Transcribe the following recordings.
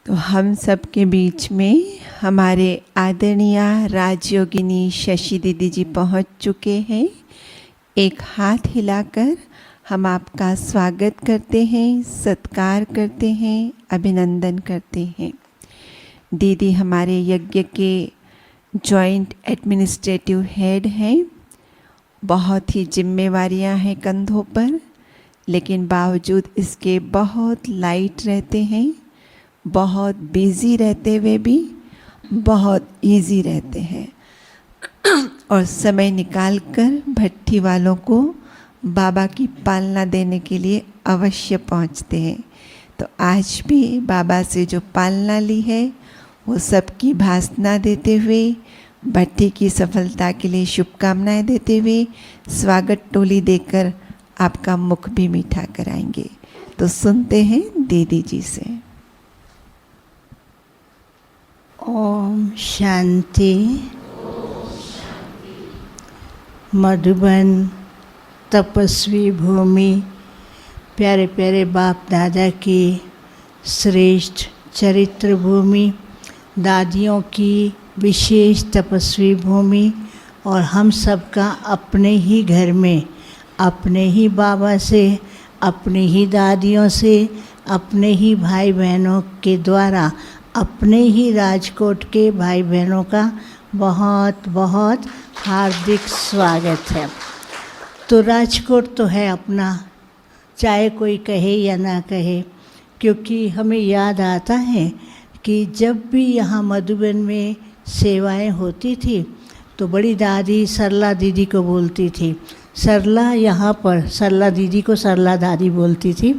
तो हम सब के बीच में हमारे आदरणीय राजयोगिनी शशि दीदी जी पहुंच चुके हैं। एक हाथ हिलाकर हम आपका स्वागत करते हैं, सत्कार करते हैं, अभिनंदन करते हैं। दीदी हमारे यज्ञ के जॉइंट एडमिनिस्ट्रेटिव हेड हैं। बहुत ही जिम्मेवारियां हैं कंधों पर, लेकिन बावजूद इसके बहुत लाइट रहते हैं, बहुत बिजी रहते हुए भी बहुत इजी रहते हैं और समय निकालकर भट्ठी वालों को बाबा की पालना देने के लिए अवश्य पहुंचते हैं। तो आज भी बाबा से जो पालना ली है वो सबकी भासना देते हुए, भट्ठी की सफलता के लिए शुभकामनाएं देते हुए स्वागत टोली देकर आपका मुख भी मीठा कराएंगे। तो सुनते हैं दीदी जी से। ओम शांति। मधुबन तपस्वी भूमि, प्यारे प्यारे बाप दादा की श्रेष्ठ चरित्र भूमि, दादियों की विशेष तपस्वी भूमि और हम सबका अपने ही घर में, अपने ही बाबा से, अपनी ही दादियों से, अपने ही भाई बहनों के द्वारा, अपने ही राजकोट के भाई बहनों का बहुत बहुत हार्दिक स्वागत है। तो राजकोट तो है अपना, चाहे कोई कहे या ना कहे, क्योंकि हमें याद आता है कि जब भी यहाँ मधुबन में सेवाएं होती थी तो बड़ी दादी सरला दीदी को बोलती थी, सरला यहाँ पर, सरला दीदी को सरला दादी बोलती थी।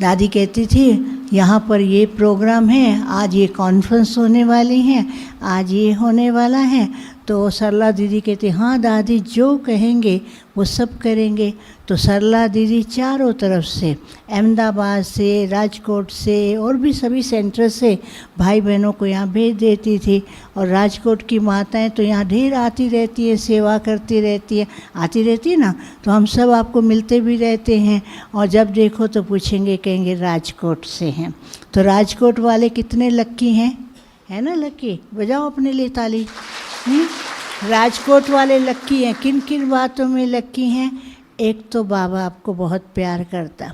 दादी कहती थी यहाँ पर ये प्रोग्राम है, आज ये कॉन्फ्रेंस होने वाली है, आज ये होने वाला है। तो सरला दीदी कहती हाँ दादी जो कहेंगे वो सब करेंगे। तो सरला दीदी चारों तरफ से, अहमदाबाद से, राजकोट से और भी सभी सेंटर से भाई बहनों को यहाँ भेज देती थी। और राजकोट की माताएं तो यहाँ ढेर आती रहती है, सेवा करती रहती है, आती रहती है ना। तो हम सब आपको मिलते भी रहते हैं और जब देखो तो पूछेंगे, कहेंगे राजकोट से हैं। तो राजकोट वाले कितने लक्की हैं, है ना लक्की? बजाओ अपने लिए ताली। राजकोट वाले लक्की हैं। किन किन बातों में लक्की हैं? एक तो बाबा आपको बहुत प्यार करता,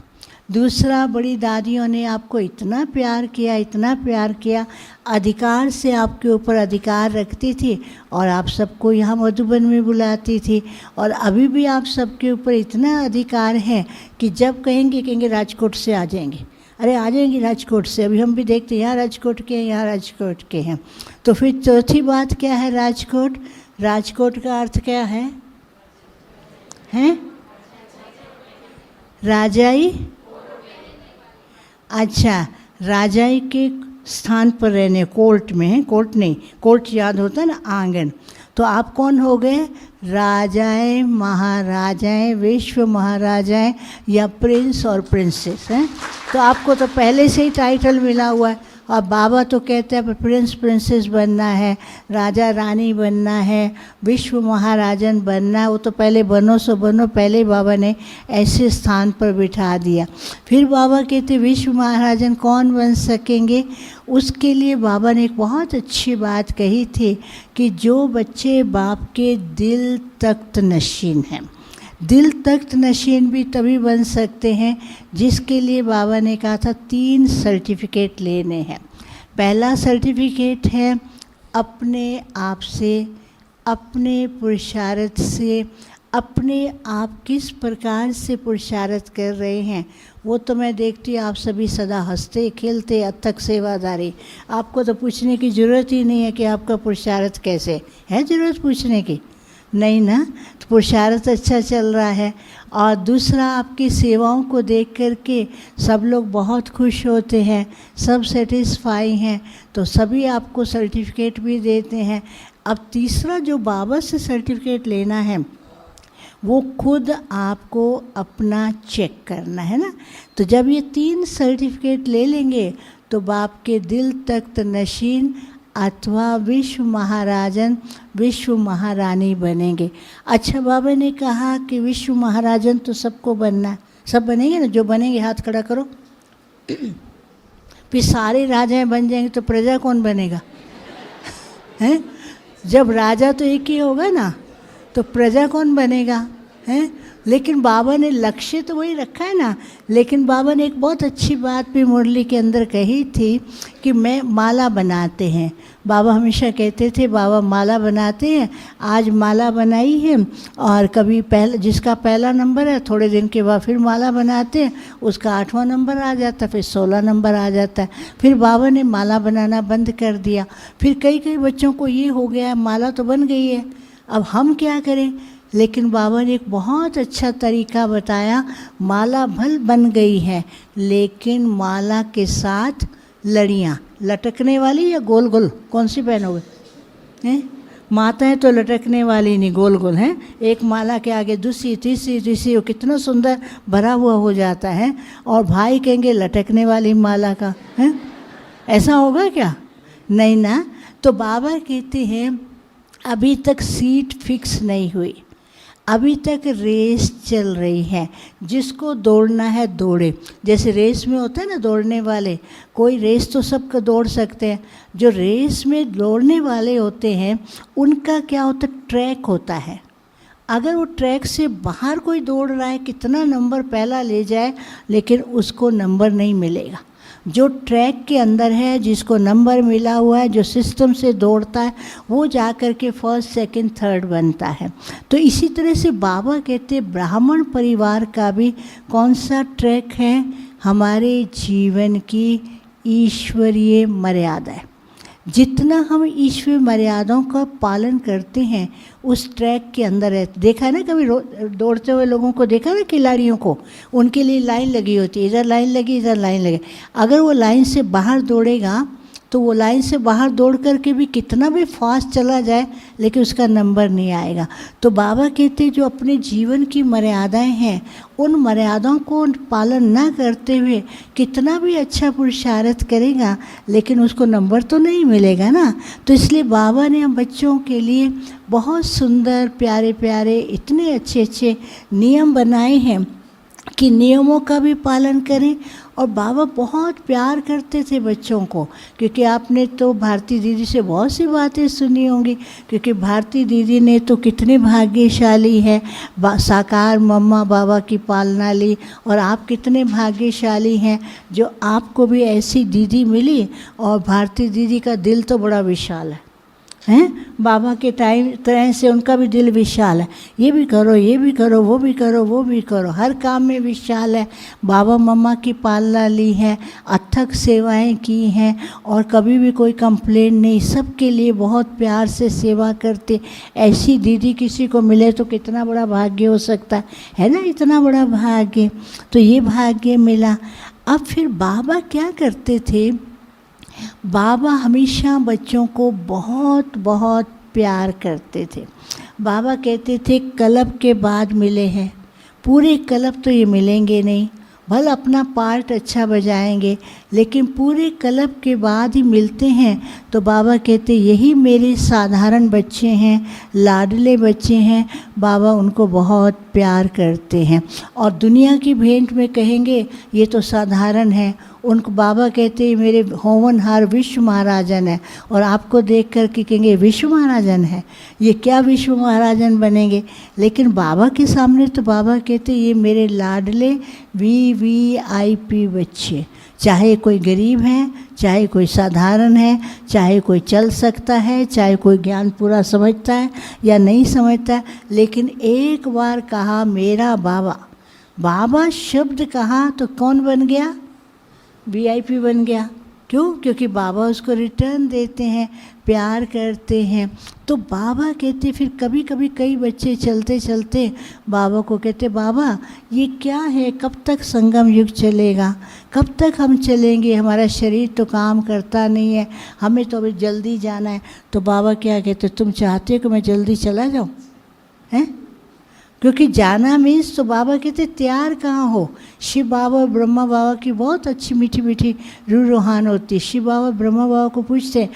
दूसरा बड़ी दादियों ने आपको इतना प्यार किया, इतना प्यार किया, अधिकार से आपके ऊपर अधिकार रखती थी और आप सबको यहाँ मधुबन में बुलाती थी। और अभी भी आप सबके ऊपर इतना अधिकार है कि जब कहेंगे, कहेंगे राजकोट से आ जाएंगे, अरे आ जाएंगे राजकोट से। अभी हम भी देखते हैं यहाँ राजकोट के हैं, यहाँ राजकोट के हैं। तो फिर चौथी बात क्या है? राजकोट। राजकोट का अर्थ क्या है? हैं? राजाई। अच्छा, राजाई के स्थान पर रहने, कोर्ट में है, कोर्ट नहीं, कोर्ट याद होता है ना, आंगन। तो आप कौन हो गए? राजाएं, महाराजाएं, विश्व महाराजाएं या प्रिंस और प्रिंसेस हैं। तो आपको तो पहले से ही टाइटल मिला हुआ है। और बाबा तो कहते हैं प्रिंस प्रिंसेस बनना है, राजा रानी बनना है, विश्व महाराजन बनना है। वो तो पहले बनो सो बनो, पहले बाबा ने ऐसे स्थान पर बिठा दिया। फिर बाबा कहते विश्व महाराजन कौन बन सकेंगे? उसके लिए बाबा ने एक बहुत अच्छी बात कही थी कि जो बच्चे बाप के दिल तख्त नशीन हैं, दिल तख्त नशीन भी तभी बन सकते हैं जिसके लिए बाबा ने कहा था 3 सर्टिफिकेट लेने हैं। पहला सर्टिफिकेट है अपने आप से, अपने पुरुषार्थ से, अपने आप किस प्रकार से पुरुषार्थ कर रहे हैं। वो तो मैं देखती हूँ आप सभी सदा हंसते खेलते अथक सेवादारी, आपको तो पूछने की ज़रूरत ही नहीं है कि आपका पुरुषार्थ कैसे है। ज़रूरत पूछने की नहीं ना, तो पुरुषार्थ अच्छा चल रहा है। और दूसरा, आपकी सेवाओं को देख कर के सब लोग बहुत खुश होते हैं, सब सेटिस्फाई हैं, तो सभी आपको सर्टिफिकेट भी देते हैं। अब तीसरा जो बाबा से सर्टिफिकेट लेना है वो खुद आपको अपना चेक करना है ना। तो जब ये 3 सर्टिफिकेट ले लेंगे तो बाप के दिल तख्त नशीन अथवा विश्व महाराजन, विश्व महारानी बनेंगे। अच्छा, बाबा ने कहा कि विश्व महाराजन तो सबको बनना है, सब बनेंगे ना? जो बनेंगे हाथ खड़ा करो। फिर सारे राजाएं बन जाएंगे तो प्रजा कौन बनेगा? हैं? जब राजा तो एक ही होगा ना, तो प्रजा कौन बनेगा? हैं? लेकिन बाबा ने लक्ष्य तो वही रखा है ना। लेकिन बाबा ने एक बहुत अच्छी बात भी मुरली के अंदर कही थी कि मैं माला बनाते हैं। बाबा हमेशा कहते थे बाबा माला बनाते हैं, आज माला बनाई है और कभी पहले जिसका पहला नंबर है थोड़े दिन के बाद फिर माला बनाते हैं, उसका 8वां नंबर आ जाता है, फिर 16 नंबर आ जाता है। फिर बाबा ने माला बनाना बंद कर दिया। फिर कई कई बच्चों को ये हो गया है माला तो बन गई है, अब हम क्या करें? लेकिन बाबा ने एक बहुत अच्छा तरीका बताया, माला भल बन गई है लेकिन माला के साथ लड़ियाँ लटकने वाली या गोल गोल कौन सी पहनोगे? हैं? माताएं तो लटकने वाली नहीं, गोल गोल हैं। एक माला के आगे दूसरी तीसरी तीसरी, वो कितना सुंदर भरा हुआ हो जाता है। और भाई कहेंगे लटकने वाली माला का है, ऐसा होगा क्या? नहीं ना। तो बाबा कहते हैं अभी तक सीट फिक्स नहीं हुई, अभी तक रेस चल रही है, जिसको दौड़ना है दौड़े। जैसे रेस में होता है ना दौड़ने वाले, कोई रेस तो सबको दौड़ सकते हैं। जो रेस में दौड़ने वाले होते हैं उनका क्या होता है, ट्रैक होता है। अगर वो ट्रैक से बाहर कोई दौड़ रहा है, कितना नंबर पहला ले जाए, लेकिन उसको नंबर नहीं मिलेगा। जो ट्रैक के अंदर है, जिसको नंबर मिला हुआ है, जो सिस्टम से दौड़ता है, वो जा कर के फर्स्ट सेकंड थर्ड बनता है। तो इसी तरह से बाबा कहते हैं ब्राह्मण परिवार का भी कौन सा ट्रैक है? हमारे जीवन की ईश्वरीय मर्यादा है। जितना हम ईश्वरीय मर्यादाओं का पालन करते हैं उस ट्रैक के अंदर है। देखा ना कभी दौड़ते हुए लोगों को देखा ना, खिलाड़ियों को, उनके लिए लाइन लगी होती है, इधर लाइन लगी इधर लाइन लगी। अगर वो लाइन से बाहर दौड़ेगा तो वो लाइन से बाहर दौड़ करके भी कितना भी फास्ट चला जाए लेकिन उसका नंबर नहीं आएगा। तो बाबा कहते हैं जो अपने जीवन की मर्यादाएं हैं उन मर्यादाओं को पालन ना करते हुए कितना भी अच्छा पुरुषार्थ करेगा लेकिन उसको नंबर तो नहीं मिलेगा ना। तो इसलिए बाबा ने हम बच्चों के लिए बहुत सुंदर प्यारे प्यारे इतने अच्छे अच्छे नियम बनाए हैं कि नियमों का भी पालन करें। और बाबा बहुत प्यार करते थे बच्चों को, क्योंकि आपने तो भारती दीदी से बहुत सी बातें सुनी होंगी, क्योंकि भारती दीदी ने तो कितने भाग्यशाली है, साकार मम्मा बाबा की पालना ली। और आप कितने भाग्यशाली हैं जो आपको भी ऐसी दीदी मिली। और भारती दीदी का दिल तो बड़ा विशाल है, हैं? बाबा के टाइम तरह से उनका भी दिल विशाल है, ये भी करो ये भी करो वो भी करो वो भी करो, हर काम में विशाल है। बाबा मम्मा की पालना ली है, अथक सेवाएं की हैं और कभी भी कोई कंप्लेंट नहीं, सबके लिए बहुत प्यार से सेवा करते। ऐसी दीदी किसी को मिले तो कितना बड़ा भाग्य हो सकता है ना, इतना बड़ा भाग्य। तो ये भाग्य मिला। अब फिर बाबा क्या करते थे, बाबा हमेशा बच्चों को बहुत बहुत प्यार करते थे। बाबा कहते थे क्लब के बाद मिले हैं, पूरे क्लब तो ये मिलेंगे नहीं, भले अपना पार्ट अच्छा बजाएंगे लेकिन पूरे क्लब के बाद ही मिलते हैं। तो बाबा कहते यही मेरे साधारण बच्चे हैं, लाडले बच्चे हैं, बाबा उनको बहुत प्यार करते हैं। और दुनिया की भेंट में कहेंगे ये तो साधारण है, उनको बाबा कहते हैं मेरे होवनहार विश्व महाराजन है। और आपको देख कर के कहेंगे विश्व महाराजन है, ये क्या विश्व महाराजन बनेंगे। लेकिन बाबा के सामने तो बाबा कहते ये मेरे लाडले VIP बच्चे, चाहे कोई गरीब है, चाहे कोई साधारण है, चाहे कोई चल सकता है, चाहे कोई ज्ञान पूरा समझता है या नहीं समझता, लेकिन एक बार कहा मेरा बाबा, बाबा शब्द कहा तो कौन बन गया, VIP बन गया। क्यों? क्योंकि बाबा उसको रिटर्न देते हैं, प्यार करते हैं। तो बाबा कहते फिर कभी कभी कई बच्चे चलते चलते बाबा को कहते बाबा ये क्या है, कब तक संगम युग चलेगा, कब तक हम चलेंगे, हमारा शरीर तो काम करता नहीं है, हमें तो अभी जल्दी जाना है। तो बाबा क्या कहते तुम चाहते हो कि मैं जल्दी चला जाऊँ, हैं? क्योंकि जाना मीन्स तो बाबा कहते तैयार कहाँ हो। शिव बाबा और ब्रह्मा बाबा की बहुत अच्छी मीठी मीठी रूह रूहान होती है। शिव बाबा ब्रह्मा बाबा को पूछते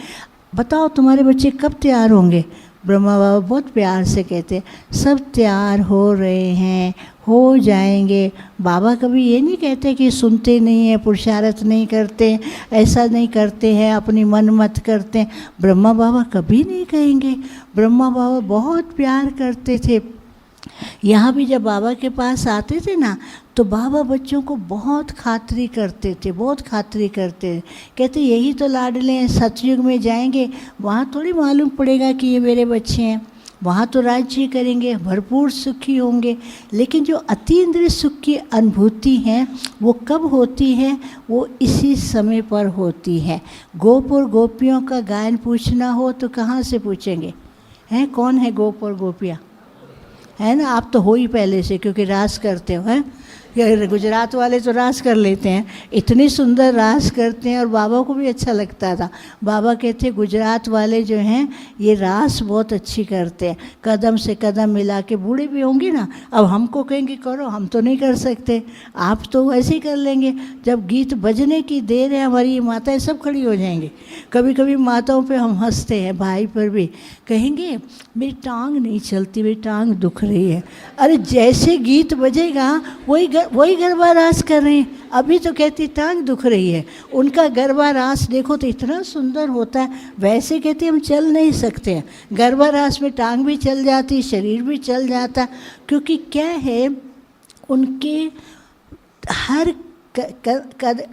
बताओ तुम्हारे बच्चे कब तैयार होंगे। ब्रह्मा बाबा बहुत प्यार से कहते हैं सब तैयार हो रहे हैं, हो जाएंगे। बाबा कभी ये नहीं कहते कि सुनते नहीं हैं, पुरुषार्थ नहीं करते, ऐसा नहीं करते हैं, अपनी मन मत करते हैं। ब्रह्मा बाबा कभी नहीं कहेंगे। ब्रह्मा बाबा बहुत प्यार करते थे। यहाँ भी जब बाबा के पास आते थे ना, तो बाबा बच्चों को बहुत खातिरी करते थे, बहुत खातिरी करते थे। कहते यही तो लाडले हैं, सतयुग में जाएंगे, वहाँ थोड़ी मालूम पड़ेगा कि ये मेरे बच्चे हैं, वहाँ तो राज्य करेंगे, भरपूर सुखी होंगे। लेकिन जो अतीन्द्रिय सुख की अनुभूति है वो कब होती है? वो इसी समय पर होती है। गोप और गोपियों का गायन पूछना हो तो कहाँ से पूछेंगे? हैं कौन है गोप और गोपियाँ? है ना, आप तो हो ही पहले से, क्योंकि रास करते हो। हैं गुजरात वाले तो रास कर लेते हैं, इतनी सुंदर रास करते हैं, और बाबा को भी अच्छा लगता था। बाबा कहते हैं गुजरात वाले जो हैं ये रास बहुत अच्छी करते हैं, कदम से कदम मिला के। बूढ़े भी होंगे ना, अब हमको कहेंगे करो, हम तो नहीं कर सकते, आप तो वैसे ही कर लेंगे। जब गीत बजने की देर है, हमारी माताएं सब खड़ी हो जाएंगी। कभी कभी माताओं पे हम हंसते हैं, भाई पर भी कहेंगे मेरी टांग नहीं चलती, मेरी टांग दुख रही है। अरे जैसे गीत बजेगा वही गरबा रास कर रहे हैं। अभी तो कहती टांग दुख रही है, उनका गरबा रास देखो तो इतना सुंदर होता है। वैसे कहती हम चल नहीं सकते हैं, गरबा रास में टांग भी चल जाती, शरीर भी चल जाता। क्योंकि क्या है, उनके हर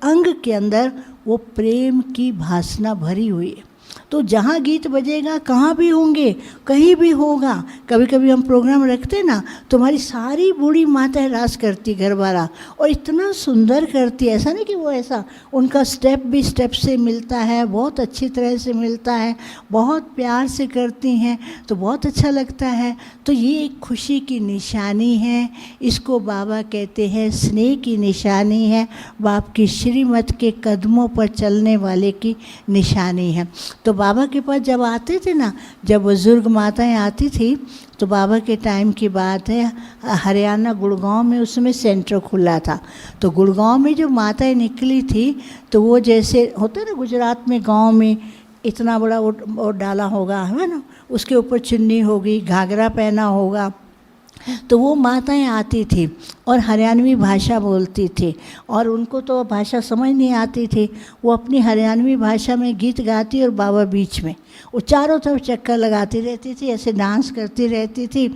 अंग के अंदर वो प्रेम की भासना भरी हुई है। तो जहाँ गीत बजेगा, कहाँ भी होंगे, कहीं भी होगा। कभी कभी हम प्रोग्राम रखते ना, तो हमारी सारी बूढ़ी माताएं रास करती गरबा, और इतना सुंदर करती। ऐसा नहीं कि वो ऐसा, उनका स्टेप भी स्टेप से मिलता है, बहुत अच्छी तरह से मिलता है, बहुत प्यार से करती हैं, तो बहुत अच्छा लगता है। तो ये एक खुशी की निशानी है, इसको बाबा कहते हैं स्नेह की निशानी है, बाप की श्रीमत के कदमों पर चलने वाले की निशानी है। तो बाबा के पास जब आते थे ना, जब बुजुर्ग माताएं आती थी, तो बाबा के टाइम की बात है, हरियाणा गुड़गांव में उसमें सेंटर खुला था। तो गुड़गांव में जो माताएं निकली थी, तो वो जैसे होता है ना गुजरात में, गांव में इतना बड़ा वो डाला होगा, है ना, उसके ऊपर चुन्नी होगी, घाघरा पहना होगा। तो वो माताएं आती थी और हरियाणवी भाषा बोलती थी, और उनको तो भाषा समझ नहीं आती थी। वो अपनी हरियाणवी भाषा में गीत गाती, और बाबा बीच में वो चारों तरफ चक्कर लगाती रहती थी, ऐसे डांस करती रहती थी।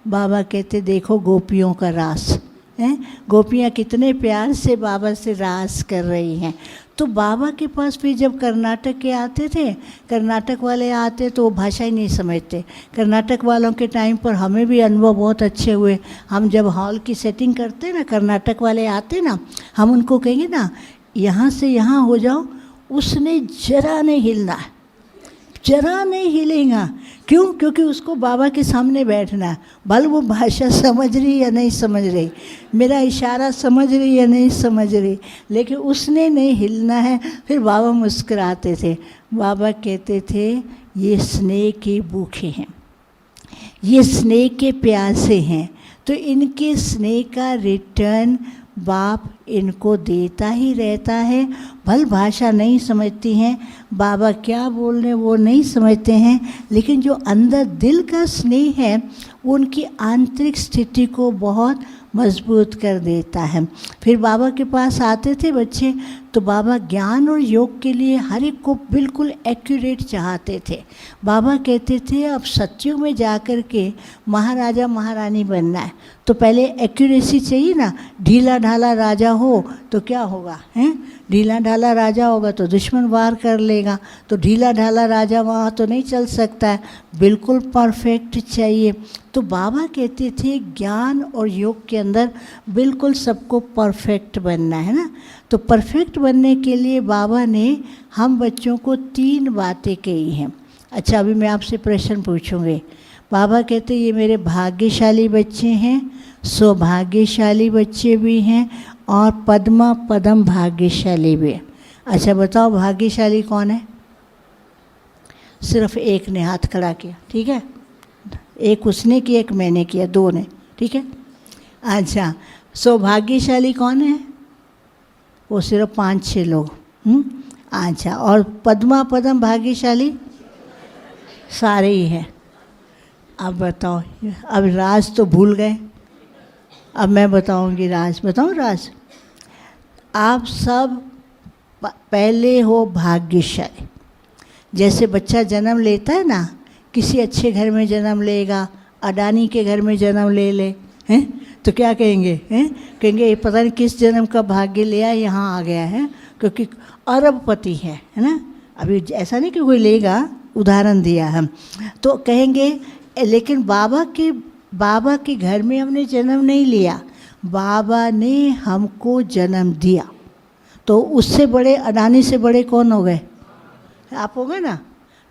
बाबा कहते देखो गोपियों का रास है, गोपियाँ कितने प्यार से बाबा से रास कर रही हैं। तो बाबा के पास फिर जब कर्नाटक के आते थे, कर्नाटक वाले आते तो वो भाषा ही नहीं समझते। कर्नाटक वालों के टाइम पर हमें भी अनुभव बहुत अच्छे हुए। हम जब हॉल की सेटिंग करते ना, कर्नाटक वाले आते ना, हम उनको कहेंगे ना यहाँ से यहाँ हो जाओ, उसने जरा नहीं हिलना है, जरा नहीं हिलेगा। क्यों? क्योंकि उसको बाबा के सामने बैठना है। भले वो भाषा समझ रही या नहीं समझ रही, मेरा इशारा समझ रही या नहीं समझ रही, लेकिन उसने नहीं हिलना है। फिर बाबा मुस्कुराते थे। बाबा कहते थे ये स्नेह के भूखे हैं, ये स्नेह के प्यासे हैं, तो इनके स्नेह का रिटर्न बाप इनको देता ही रहता है। भल भाषा नहीं समझती हैं, बाबा क्या बोल रहे वो नहीं समझते हैं, लेकिन जो अंदर दिल का स्नेह है वो उनकी आंतरिक स्थिति को बहुत मजबूत कर देता है। फिर बाबा के पास आते थे बच्चे, तो बाबा ज्ञान और योग के लिए हर एक को बिल्कुल एक्यूरेट चाहते थे। बाबा कहते थे अब सत्युग में जाकर के महाराजा महारानी बनना है, तो पहले एक्यूरेसी चाहिए ना। ढीला ढाला राजा हो तो क्या होगा, हैं? ढीला ढाला राजा होगा तो दुश्मन वार कर लेगा, तो ढीला ढाला राजा वहाँ तो नहीं चल सकता है, बिल्कुल परफेक्ट चाहिए। तो बाबा कहते थे ज्ञान और योग के अंदर बिल्कुल सबको परफेक्ट बनना है ना। तो परफेक्ट बनने के लिए बाबा ने हम बच्चों को 3 बातें कही हैं। अच्छा, अभी मैं आपसे प्रश्न पूछूंगी। बाबा कहते ये मेरे भाग्यशाली बच्चे हैं, सौभाग्यशाली बच्चे भी हैं, और पद्मा पदम भाग्यशाली भी है। अच्छा बताओ भाग्यशाली कौन है? सिर्फ एक ने हाथ खड़ा किया, ठीक है, एक उसने किया, एक मैंने किया, 2 ने, ठीक है। अच्छा, सौभाग्यशाली कौन है? वो सिर्फ 5-6 लोग। अच्छा, और पद्मा पदम भाग्यशाली सारे ही हैं। अब बताओ, अब राज तो भूल गए, अब मैं बताऊंगी राज। बताऊं राज? आप सब पहले हो भाग्यशाली। जैसे बच्चा जन्म लेता है ना, किसी अच्छे घर में जन्म लेगा, अडानी के घर में जन्म ले ले, हैं, तो क्या कहेंगे? हैं, कहेंगे ये पता नहीं किस जन्म का भाग्य लिया, यहाँ आ गया है, क्योंकि अरबपति है ना। अभी ऐसा नहीं कि कोई लेगा, उदाहरण दिया हम, तो कहेंगे लेकिन बाबा के घर में हमने जन्म नहीं लिया, बाबा ने हमको जन्म दिया। तो उससे बड़े, अडानी से बड़े कौन हो गए? आप हो गए ना।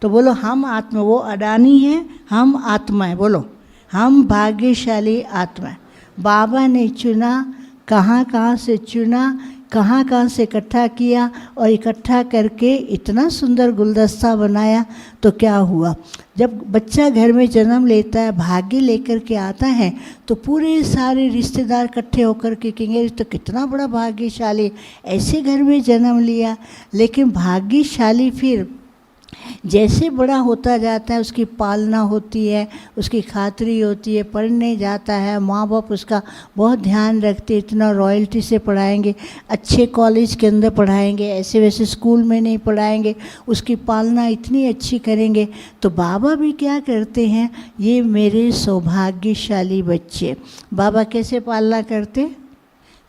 तो बोलो हम आत्मा, वो अडानी है, हम आत्मा है। बोलो हम भाग्यशाली आत्मा है। बाबा ने चुना, कहाँ कहाँ से चुना, कहाँ कहाँ से इकट्ठा किया, और इकट्ठा करके इतना सुंदर गुलदस्ता बनाया। तो क्या हुआ, जब बच्चा घर में जन्म लेता है, भाग्य लेकर के आता है, तो पूरे सारे रिश्तेदार इकट्ठे होकर के कहेंगे तो कितना बड़ा भाग्यशाली, ऐसे घर में जन्म लिया। लेकिन भाग्यशाली फिर जैसे बड़ा होता जाता है, उसकी पालना होती है, उसकी खातिरी होती है, पढ़ने जाता है, माँ बाप उसका बहुत ध्यान रखते, इतना रॉयल्टी से पढ़ाएंगे, अच्छे कॉलेज के अंदर पढ़ाएंगे, ऐसे वैसे स्कूल में नहीं पढ़ाएंगे, उसकी पालना इतनी अच्छी करेंगे। तो बाबा भी क्या करते हैं, ये मेरे सौभाग्यशाली बच्चे। बाबा कैसे पालना करते?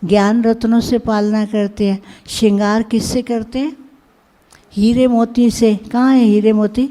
ज्ञान रत्नों से पालना करते हैं। श्रृंगार किससे करते हैं? हीरे मोती से। कहाँ है हीरे मोती?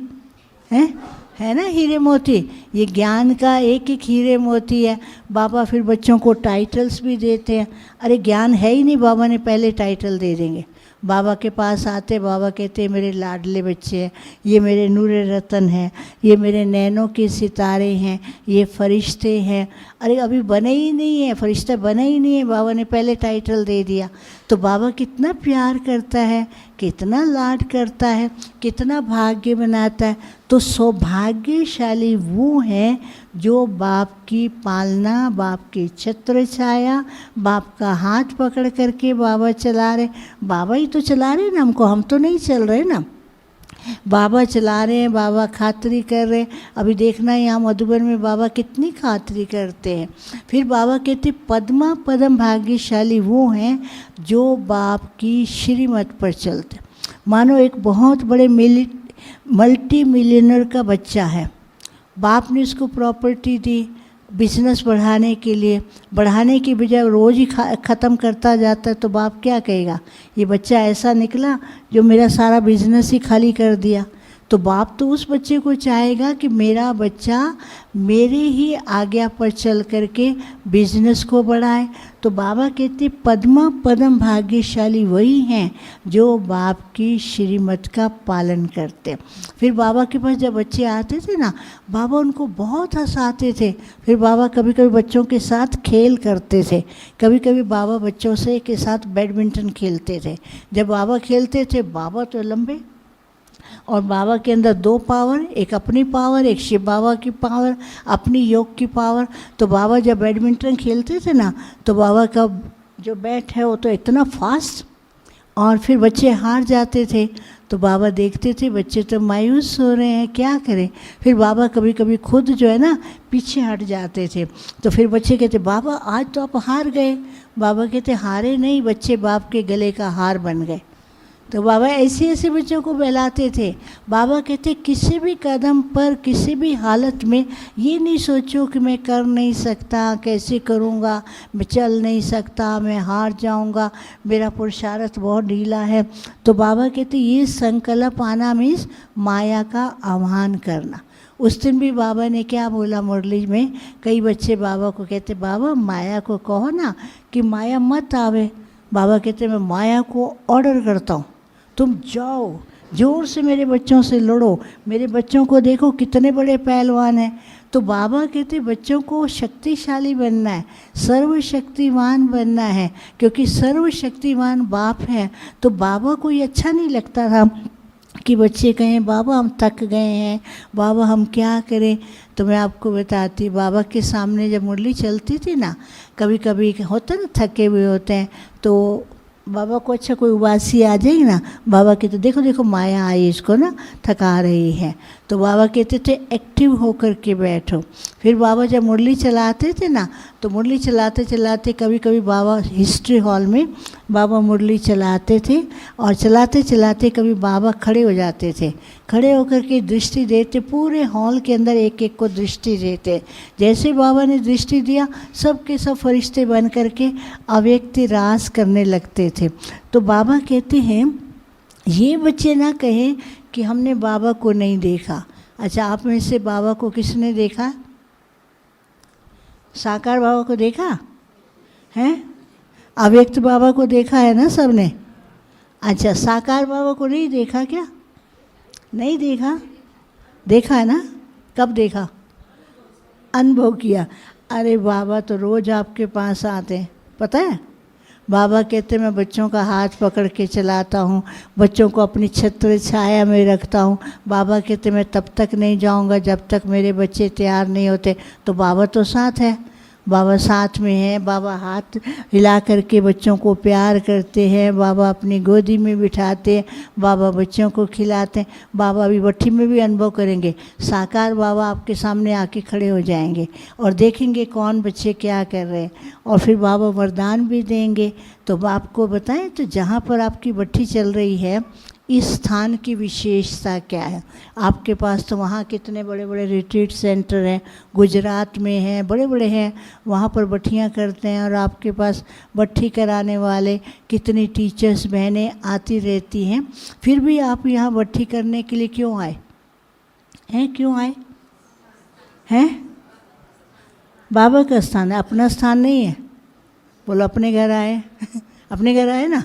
है ना हीरे मोती, ये ज्ञान का एक एक हीरे मोती है। बाबा फिर बच्चों को टाइटल्स भी देते हैं। अरे ज्ञान है ही नहीं, बाबा ने पहले टाइटल दे देंगे। बाबा के पास आते, बाबा कहते मेरे लाडले बच्चे हैं, ये मेरे नूरे रतन हैं, ये मेरे नैनों के सितारे हैं, ये फरिश्ते हैं। अरे अभी बने ही नहीं है, फरिश्ता बने ही नहीं है, बाबा ने पहले टाइटल दे दिया। तो बाबा कितना प्यार करता है, कितना लाड करता है, कितना भाग्य बनाता है। तो सौभाग्यशाली वो हैं जो बाप की पालना, बाप की छत्र छाया, बाप का हाथ पकड़ करके बाबा चला रहे। बाबा ही तो चला रहे ना हमको, हम तो नहीं चल रहे ना, बाबा चला रहे हैं, बाबा खातिरी कर रहे हैं। अभी देखना है यहाँ मधुबन में बाबा कितनी खातिरी करते हैं। फिर बाबा कहते पद्मा पदम भाग्यशाली वो हैं जो बाप की श्रीमत पर चलते। मानो एक बहुत बड़े मल्टी मिलियनर का बच्चा है, बाप ने उसको प्रॉपर्टी दी बिजनेस बढ़ाने के लिए, बढ़ाने की बजाय रोज़ ही ख़त्म करता जाता है। तो बाप क्या कहेगा, ये बच्चा ऐसा निकला जो मेरा सारा बिजनेस ही खाली कर दिया। तो बाप तो उस बच्चे को चाहेगा कि मेरा बच्चा मेरे ही आज्ञा पर चल करके बिजनेस को बढ़ाए। तो बाबा कहते पद्मा पदम भाग्यशाली वही हैं जो बाप की श्रीमत का पालन करते। फिर बाबा के पास जब बच्चे आते थे ना, बाबा उनको बहुत हंसाते थे। फिर बाबा कभी कभी बच्चों के साथ खेल करते थे, कभी कभी बाबा बच्चों से के साथ बैडमिंटन खेलते थे। जब बाबा खेलते थे, बाबा तो लंबे, और बाबा के अंदर दो पावर, एक अपनी पावर, एक शिव बाबा की पावर, अपनी योग की पावर। तो बाबा जब बैडमिंटन खेलते थे ना, तो बाबा का जो बैट है वो तो इतना फास्ट, और फिर बच्चे हार जाते थे। तो बाबा देखते थे बच्चे तो मायूस हो रहे हैं, क्या करें। फिर बाबा कभी कभी खुद जो है ना पीछे हट जाते थे। तो फिर बच्चे कहते बाबा आज तो आप हार गए। बाबा कहते हारे नहीं, बच्चे बाप के गले का हार बन गए। तो बाबा ऐसे ऐसे बच्चों को बहलाते थे। बाबा कहते किसी भी कदम पर, किसी भी हालत में ये नहीं सोचो कि मैं कर नहीं सकता, कैसे करूँगा, मैं चल नहीं सकता, मैं हार जाऊँगा, मेरा पुरुषार्थ बहुत ढीला है। तो बाबा कहते ये संकल्प आना मीन्स माया का आह्वान करना। उस दिन भी बाबा ने क्या बोला मुरली में, कई बच्चे बाबा को कहते बाबा माया को कहो ना कि माया मत आवे। बाबा कहते मैं माया को ऑर्डर करता हूँ, तुम जाओ जोर से मेरे बच्चों से लड़ो, मेरे बच्चों को देखो कितने बड़े पहलवान हैं। तो बाबा कहते बच्चों को शक्तिशाली बनना है, सर्वशक्तिमान बनना है, क्योंकि सर्वशक्तिमान बाप है। तो बाबा को ये अच्छा नहीं लगता था कि बच्चे कहें बाबा हम थक गए हैं, बाबा हम क्या करें। तो मैं आपको बताती, बाबा के सामने जब मुरली चलती थी ना, कभी कभी होता ना थके हुए होते हैं, तो बाबा को अच्छा कोई उबासी आ जाएगी ना, बाबा कहते देखो देखो माया आई इसको ना थका रही है, तो बाबा कहते थे एक्टिव होकर के बैठो। फिर बाबा जब मुरली चलाते थे ना, तो मुरली चलाते चलाते कभी कभी बाबा हिस्ट्री हॉल में बाबा मुरली चलाते थे, और चलाते चलाते कभी बाबा खड़े हो जाते थे, खड़े होकर के दृष्टि देते, पूरे हॉल के अंदर एक एक को दृष्टि देते। जैसे बाबा ने दृष्टि दिया, सब के सब फरिश्ते बन करके अव्यक्त रास करने लगते थे। तो बाबा कहते हैं ये बच्चे ना कहें कि हमने बाबा को नहीं देखा। अच्छा, आप में से बाबा को किसने देखा? साकार बाबा को देखा है? अव्यक्त बाबा को देखा है ना सबने? अच्छा, साकार बाबा को नहीं देखा क्या? नहीं देखा? देखा है ना? कब देखा? अनुभव किया। अरे बाबा तो रोज़ आपके पास आते हैं, पता है? बाबा कहते मैं बच्चों का हाथ पकड़ के चलाता हूँ, बच्चों को अपनी छत्र छाया में रखता हूँ। बाबा कहते मैं तब तक नहीं जाऊँगा जब तक मेरे बच्चे तैयार नहीं होते। तो बाबा तो साथ है, बाबा साथ में है, बाबा हाथ हिला करके बच्चों को प्यार करते हैं, बाबा अपनी गोदी में बिठाते हैं, बाबा बच्चों को खिलाते हैं। बाबा भी भट्ठी में भी अनुभव करेंगे, साकार बाबा आपके सामने आके खड़े हो जाएंगे और देखेंगे कौन बच्चे क्या कर रहे हैं, और फिर बाबा वरदान भी देंगे। तो आपको बताएं, तो जहाँ पर आपकी भट्ठी चल रही है, इस स्थान की विशेषता क्या है? आपके पास तो वहाँ कितने बड़े बड़े रिट्रीट सेंटर हैं, गुजरात में हैं, बड़े बड़े हैं, वहाँ पर भट्ठियाँ करते हैं, और आपके पास भट्ठी कराने वाले कितनी टीचर्स बहनें आती रहती हैं। फिर भी आप यहाँ भट्ठी करने के लिए क्यों आए हैं? क्यों आए हैं? बाबा का स्थान है, अपना स्थान नहीं है। बोलो अपने घर आए अपने घर आए ना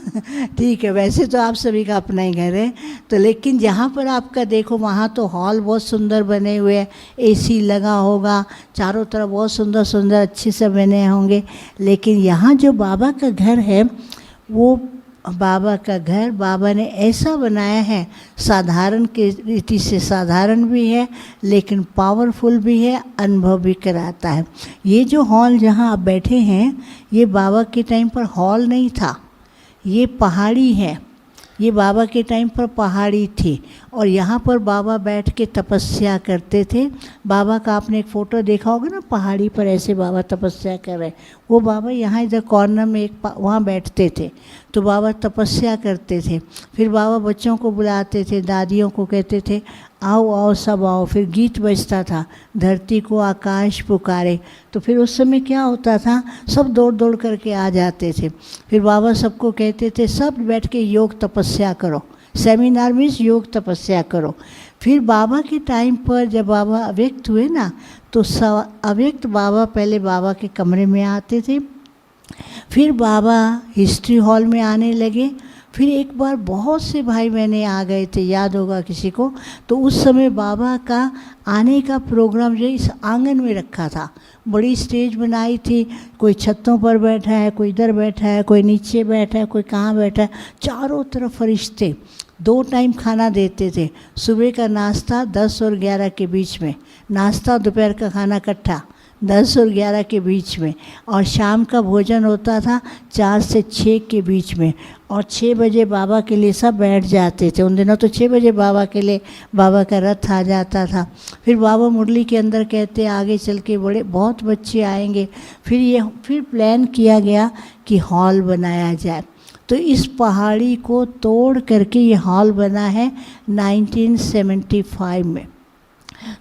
ठीक है, वैसे तो आप सभी का अपना ही घर है। तो लेकिन जहाँ पर आपका देखो, वहाँ तो हॉल बहुत सुंदर बने हुए हैं, एसी लगा होगा, चारों तरफ बहुत सुंदर सुंदर अच्छे से बने होंगे। लेकिन यहाँ जो बाबा का घर है, वो बाबा का घर बाबा ने ऐसा बनाया है, साधारण के रीति से साधारण भी है लेकिन पावरफुल भी है, अनुभव भी कराता है। ये जो हॉल जहाँ आप बैठे हैं, ये बाबा के टाइम पर हॉल नहीं था, ये पहाड़ी है। ये बाबा के टाइम पर पहाड़ी थी, और यहाँ पर बाबा बैठ के तपस्या करते थे। बाबा का आपने एक फ़ोटो देखा होगा ना, पहाड़ी पर ऐसे बाबा तपस्या कर रहे हैं। वो बाबा यहाँ इधर कॉर्नर में एक वहाँ बैठते थे, तो बाबा तपस्या करते थे। फिर बाबा बच्चों को बुलाते थे, दादियों को कहते थे आओ आओ सब आओ। फिर गीत बजता था, धरती को आकाश पुकारे। तो फिर उस समय क्या होता था, सब दौड़ दौड़ करके आ जाते थे। फिर बाबा सबको कहते थे सब बैठ के योग तपस्या करो, सेमिनार में योग तपस्या करो। फिर बाबा के टाइम पर जब बाबा अव्यक्त हुए ना, तो अव्यक्त बाबा पहले बाबा के कमरे में आते थे, फिर बाबा हिस्ट्री हॉल में आने लगे। फिर एक बार बहुत से भाई बहनें आ गए थे, याद होगा किसी को। तो उस समय बाबा का आने का प्रोग्राम जो इस आंगन में रखा था, बड़ी स्टेज बनाई थी, कोई छतों पर बैठा है, कोई इधर बैठा है, कोई नीचे बैठा है, कोई कहाँ बैठा है, चारों तरफ फरिश्ते। 2 टाइम खाना देते थे, सुबह का नाश्ता 10 और 11 के बीच में, नाश्ता दोपहर का खाना इकट्ठा 10 और 11 के बीच में, और शाम का भोजन होता था 4 से 6 के बीच में। और 6 बजे बाबा के लिए सब बैठ जाते थे। उन दिनों तो 6 बजे बाबा के लिए बाबा का रथ आ जाता था। फिर बाबा मुरली के अंदर कहते आगे चल के बहुत बच्चे आएंगे। फिर प्लान किया गया कि हॉल बनाया जाए। तो इस पहाड़ी को तोड़ करके ये हॉल बना है 1975 में।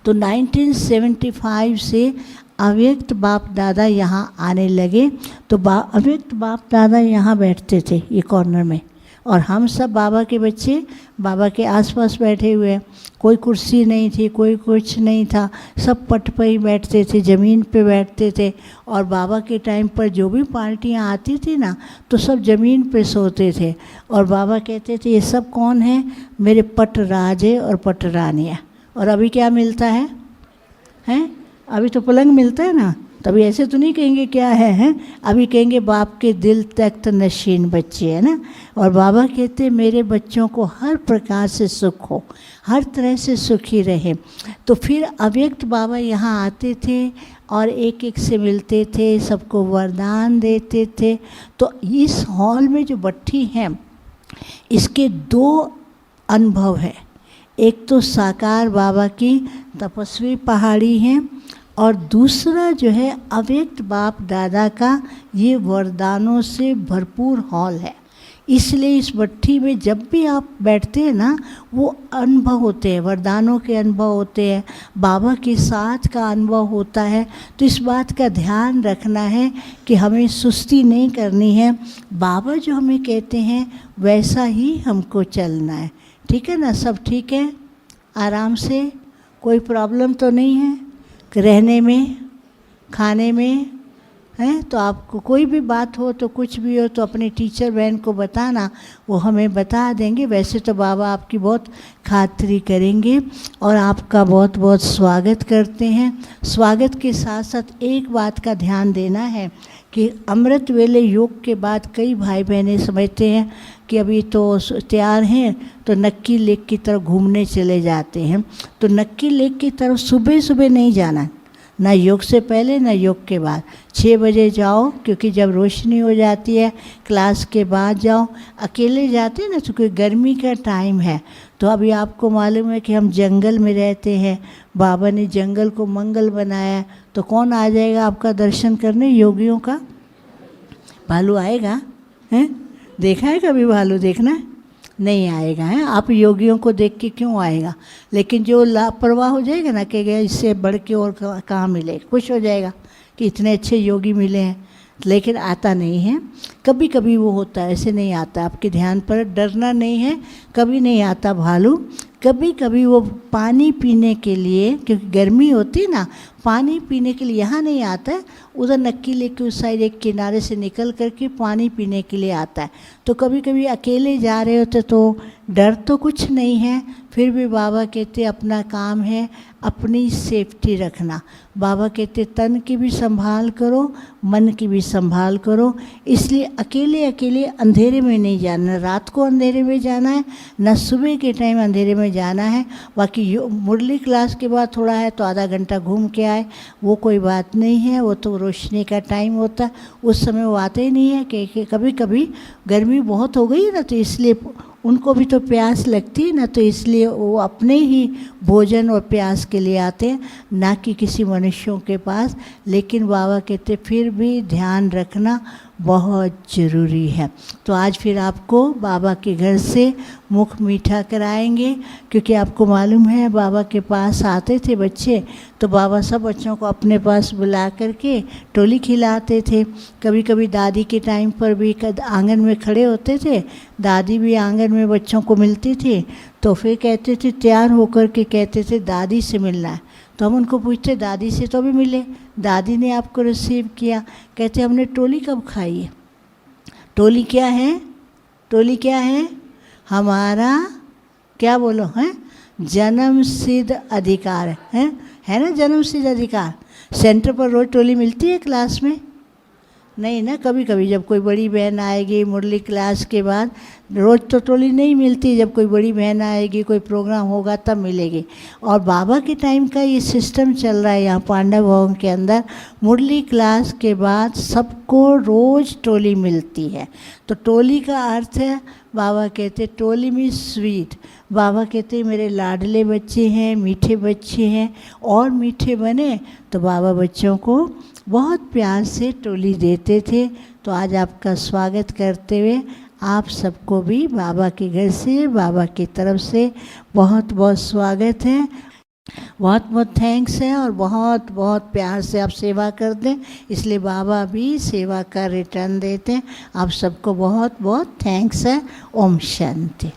तो 1975 से अव्यक्त बाप दादा यहाँ आने लगे। तो अव्यक्त बाप दादा यहाँ बैठते थे ये कॉर्नर में, और हम सब बाबा के बच्चे बाबा के आसपास बैठे हुए हैं। कोई कुर्सी नहीं थी, कोई कुछ नहीं था, सब पट पर ही बैठते थे, ज़मीन पे बैठते थे। और बाबा के टाइम पर जो भी पार्टियाँ आती थी ना, तो सब ज़मीन पे सोते थे। और बाबा कहते थे ये सब कौन है? मेरे पट राजे और पट रानियाँ। और अभी क्या मिलता है? हैं? अभी तो पलंग मिलता है ना, तभी ऐसे तो नहीं कहेंगे क्या है, हैं? अभी कहेंगे बाप के दिल तख्त नशीन बच्चे, है ना। और बाबा कहते मेरे बच्चों को हर प्रकार से सुख हो, हर तरह से सुखी रहे। तो फिर अव्यक्त बाबा यहाँ आते थे और एक एक से मिलते थे, सबको वरदान देते थे। तो इस हॉल में जो भट्ठी है इसके 2 अनुभव है। एक तो साकार बाबा की तपस्वी पहाड़ी है और दूसरा जो है अव्यक्त बाप दादा का ये वरदानों से भरपूर हॉल है। इसलिए इस भट्ठी में जब भी आप बैठते हैं ना, वो अनुभव होते हैं, वरदानों के अनुभव होते हैं, बाबा के साथ का अनुभव होता है। तो इस बात का ध्यान रखना है कि हमें सुस्ती नहीं करनी है। बाबा जो हमें कहते हैं वैसा ही हमको चलना है, ठीक है ना। सब ठीक है, आराम से, कोई प्रॉब्लम तो नहीं है रहने में, खाने में, हैं? तो आपको कोई भी बात हो तो कुछ भी हो तो अपने टीचर बहन को बताना, वो हमें बता देंगे। वैसे तो बाबा आपकी बहुत खातिरी करेंगे और आपका बहुत बहुत स्वागत करते हैं। स्वागत के साथ साथ एक बात का ध्यान देना है कि अमृत वेले योग के बाद कई भाई बहनें समझते हैं कि अभी तो तैयार हैं तो नक्की लेक की तरफ घूमने चले जाते हैं। तो नक्की लेक की तरफ सुबह सुबह नहीं जाना, ना योग से पहले ना योग के बाद। 6 बजे जाओ, क्योंकि जब रोशनी हो जाती है क्लास के बाद जाओ। अकेले जाते हैं ना, क्योंकि गर्मी का टाइम है। तो अभी आपको मालूम है कि हम जंगल में रहते हैं, बाबा ने जंगल को मंगल बनाया, तो कौन आ जाएगा आपका दर्शन करने? योगियों का भालू आएगा, हैं? देखा है कभी भालू? देखना है? नहीं आएगा, है। आप योगियों को देख के क्यों आएगा? लेकिन जो लापरवाह हो जाएगा ना, कहेगा इससे बढ़ के और कहाँ मिले, खुश हो जाएगा कि इतने अच्छे योगी मिले हैं, लेकिन आता नहीं है। कभी कभी वो होता है, ऐसे नहीं आता। आपके ध्यान पर, डरना नहीं है, कभी नहीं आता भालू। कभी कभी वो पानी पीने के लिए, क्योंकि गर्मी होती है ना, पानी पीने के लिए यहाँ नहीं आता है, उधर नक्की लेके उस साइड एक किनारे से निकल करके पानी पीने के लिए आता है। तो कभी कभी अकेले जा रहे होते तो डर तो कुछ नहीं है, फिर भी बाबा कहते अपना काम है अपनी सेफ्टी रखना। बाबा कहते तन की भी संभाल करो, मन की भी संभाल करो। इसलिए अकेले अकेले अंधेरे में नहीं जाना, रात को अंधेरे में जाना है, न सुबह के टाइम अंधेरे में जाना है। बाकी मुरली क्लास के बाद थोड़ा है तो आधा घंटा घूम के आए, वो कोई बात नहीं है। वो तो रोशनी का टाइम होता है, उस समय वो आते ही नहीं है कि कभी कभी गर्मी बहुत हो गई ना, तो इसलिए उनको भी तो प्यास लगती है ना, तो इसलिए वो अपने ही भोजन और प्यास के लिए आते हैं, ना कि किसी मनुष्यों के पास। लेकिन बाबा कहते फिर भी ध्यान रखना बहुत ज़रूरी है। तो आज फिर आपको बाबा के घर से मुख मीठा कराएंगे, क्योंकि आपको मालूम है बाबा के पास आते थे बच्चे, तो बाबा सब बच्चों को अपने पास बुला करके टोली खिलाते थे। कभी कभी दादी के टाइम पर भी आंगन में खड़े होते थे, दादी भी आंगन में बच्चों को मिलती थी, तो फिर कहते थे तैयार होकर के कहते थे दादी से मिलना है। तो हम उनको पूछते दादी से तो भी मिले, दादी ने आपको रिसीव किया। कहते हमने टोली कब खाई है? टोली क्या है? टोली क्या है? हमारा क्या बोलो हैं? जन्म सिद्ध अधिकार है ना, जन्म सिद्ध अधिकार। सेंटर पर रोज टोली मिलती है क्लास में? नहीं ना, कभी कभी जब कोई बड़ी बहन आएगी मुरली क्लास के बाद, रोज़ तो टोली नहीं मिलती। जब कोई बड़ी बहन आएगी, कोई प्रोग्राम होगा तब मिलेगी। और बाबा के टाइम का ये सिस्टम चल रहा है यहाँ पांडव भवन के अंदर, मुरली क्लास के बाद सबको रोज़ टोली मिलती है। तो टोली का अर्थ है, बाबा कहते टोली में स्वीट। बाबा कहते मेरे लाडले बच्चे हैं, मीठे बच्चे हैं, और मीठे बने तो बाबा बच्चों को बहुत प्यार से टोली देते थे। तो आज आपका स्वागत करते हुए आप सबको भी बाबा के घर से, बाबा की तरफ से बहुत बहुत स्वागत है, बहुत बहुत थैंक्स है। और बहुत बहुत प्यार से आप सेवा करते हैं, इसलिए बाबा भी सेवा का रिटर्न देते हैं। आप सबको बहुत बहुत थैंक्स है। ओम शांति।